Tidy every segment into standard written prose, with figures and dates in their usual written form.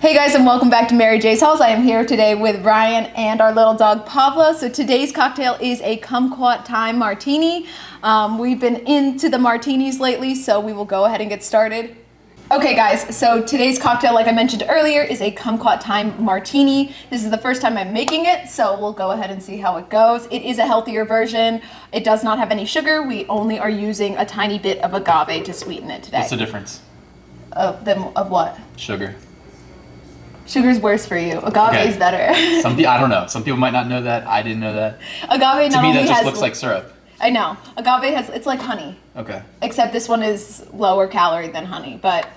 Hey guys, and welcome back to Mary J's Halls. I am here today with Ryan and our little dog Pablo. So today's cocktail is a kumquat thyme martini. We've been into the martinis lately, so we will go ahead and get started. Okay guys, so today's cocktail, like I mentioned earlier, is a kumquat thyme martini. This is the first time I'm making it, so we'll go ahead and see how it goes. It is a healthier version. It does not have any sugar. We only are using a tiny bit of agave to sweeten it today. What's the difference? Of what? Sugar. Sugar's worse for you. Agave is better. I don't know. Some people might not know that. I didn't know that. Agave to me, that just looks like syrup. I know. Agave it's like honey. Okay. Except this one is lower calorie than honey, but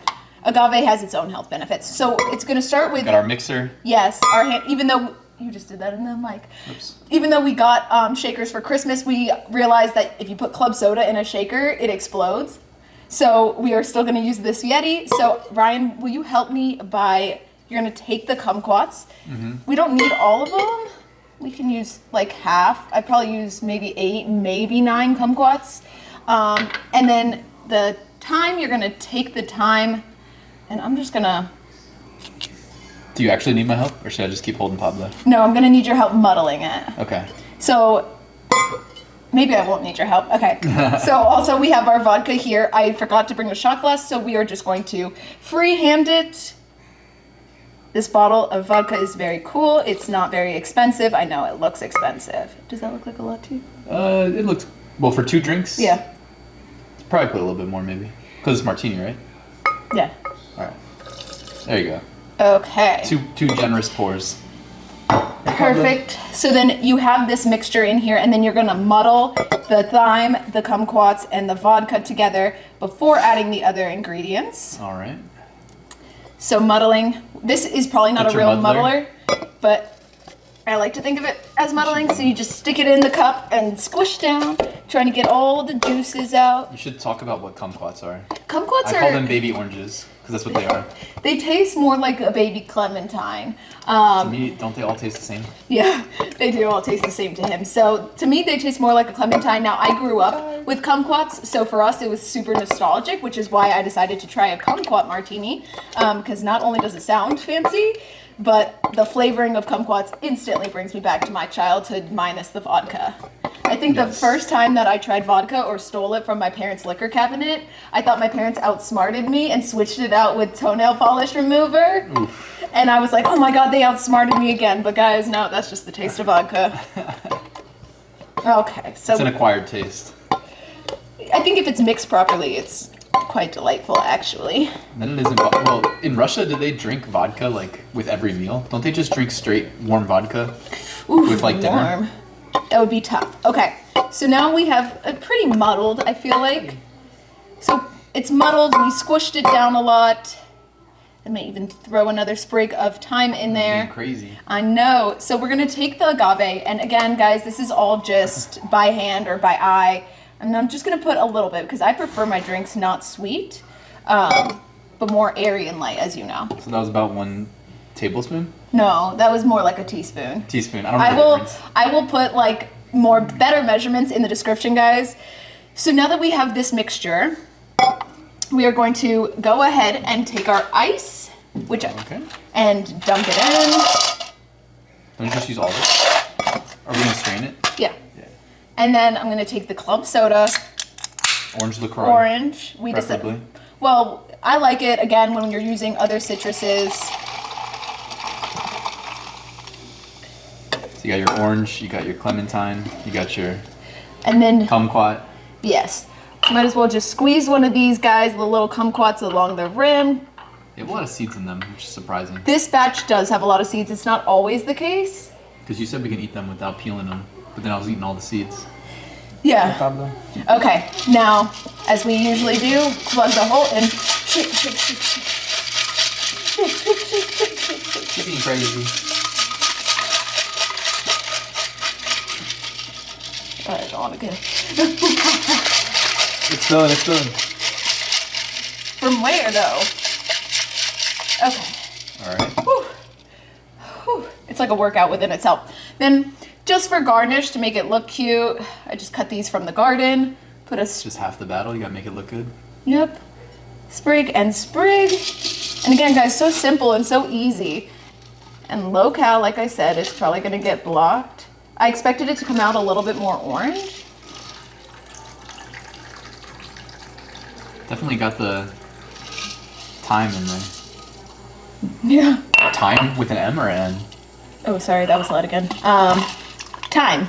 agave has its own health benefits. So it's going to start with... Got our mixer. Yes. Even though... You just did that in the mic. Oops. Even though we got shakers for Christmas, we realized that if you put club soda in a shaker, it explodes. So we are still going to use this Yeti. So Ryan, will you help me by... You're going to take the kumquats. Mm-hmm. We don't need all of them. We can use like half. I probably use maybe 8, maybe 9 kumquats. And then the thyme, you're going to take the thyme, and I'm just going to... Do you actually need my help, or should I just keep holding Pablo? No, I'm going to need your help muddling it. Okay. So maybe I won't need your help. Okay. So also we have our vodka here. I forgot to bring a shot glass, so we are just going to freehand it. This bottle of vodka is very cool. It's not very expensive. I know it looks expensive. Does that look like a lot to you? It looks, well, for 2 drinks? Yeah. Probably put a little bit more maybe. Because it's martini, right? Yeah. All right. There you go. Okay. Two generous pours. Perfect. So then you have this mixture in here, and then you're going to muddle the thyme, the kumquats, and the vodka together before adding the other ingredients. All right. So muddling, this is probably not a real muddler, but I like to think of it as muddling. So you just stick it in the cup and squish down, trying to get all the juices out. You should talk about what kumquats are. Kumquats I call them baby oranges, because that's what they are. They taste more like a baby clementine. To me, don't they all taste the same? Yeah, they do all taste the same to him. So to me, they taste more like a clementine. Now, I grew up with kumquats, so for us, it was super nostalgic, which is why I decided to try a kumquat martini, because not only does it sound fancy, but the flavoring of kumquats instantly brings me back to my childhood minus the vodka. I think the first time that I tried vodka or stole it from my parents' liquor cabinet, I thought my parents outsmarted me and switched it out with toenail polish remover. Oof. And I was like, oh my God, they outsmarted me again. But guys, no, that's just the taste of vodka. Okay, so... It's an acquired taste. I think if it's mixed properly, it's quite delightful, actually. And then it isn't... Well, in Russia, do they drink vodka, like, with every meal? Don't they just drink straight warm vodka with, like, dinner? That would be tough. Okay, so now we have a pretty muddled, I feel like. So it's muddled, we squished it down a lot. I may even throw another sprig of thyme in there. Being crazy. I know. So we're gonna take the agave, and again, guys, this is all just by hand or by eye. And I'm just gonna put a little bit, because I prefer my drinks not sweet, but more airy and light, as you know. So that was about 1 tablespoon? No, that was more like a teaspoon. Teaspoon. I don't know the difference. I will put like better measurements in the description, guys. So now that we have this mixture, we are going to go ahead and take our ice, and dump it in. Don't you just use all of it? Are we gonna strain it? Yeah. And then I'm gonna take the club soda. Orange LaCroix. Orange. Preferably. Well, I like it again when you're using other citruses. So you got your orange, you got your clementine, you got your kumquat. Yes. Might as well just squeeze one of these guys, the little kumquats along the rim. They have a lot of seeds in them, which is surprising. This batch does have a lot of seeds. It's not always the case. Because you said we can eat them without peeling them, but then I was eating all the seeds. Yeah. Okay, now, as we usually do, plug the hole and shake, shake, shake, shake. Shake, shake, shake, shake, shake, shake. She's being crazy. I don't want to get it. It's filling, it's filling. From where, though? Okay. All right. Whew. Whew. It's like a workout within itself. Then, just for garnish, to make it look cute, I just cut these from the garden. Put a... Just half the battle, you gotta make it look good. Yep. Sprig and sprig. And again, guys, so simple and so easy. And low cal, like I said, it's probably gonna get blocked. I expected it to come out a little bit more orange. Definitely got the thyme in there. Yeah. Thyme with an M or an N? Oh, sorry, that was loud again. Thyme.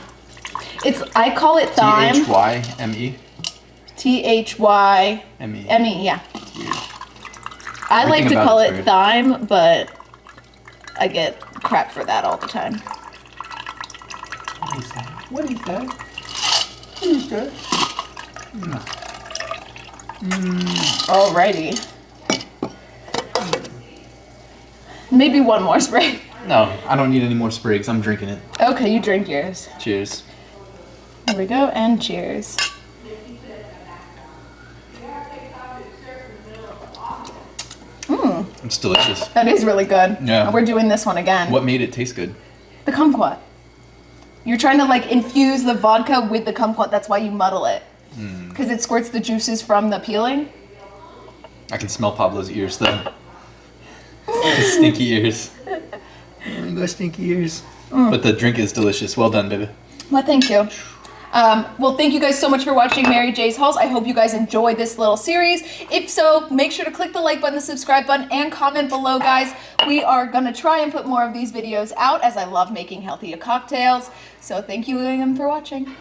I call it thyme. T-H-Y-M-E? T-H-Y-M-E, M-E. yeah. I like to call it thyme, but I get crap for that all the time. What is that? What is that? What is that? Alrighty. Maybe one more sprig. No, I don't need any more sprigs. I'm drinking it. Okay, you drink yours. Cheers. Here we go, and cheers. It's delicious. That is really good. Yeah. We're doing this one again. What made it taste good? The kumquat. You're trying to like infuse the vodka with the kumquat. That's why you muddle it. Because it squirts the juices from the peeling. I can smell Pablo's ears though. His stinky ears. Go stinky ears. But the drink is delicious. Well done, baby. Well, thank you. Well, thank you guys so much for watching Mary J's Hauls. I hope you guys enjoyed this little series. If so, make sure to click the like button, the subscribe button, and comment below, guys. We are going to try and put more of these videos out as I love making healthier cocktails. So thank you again for watching.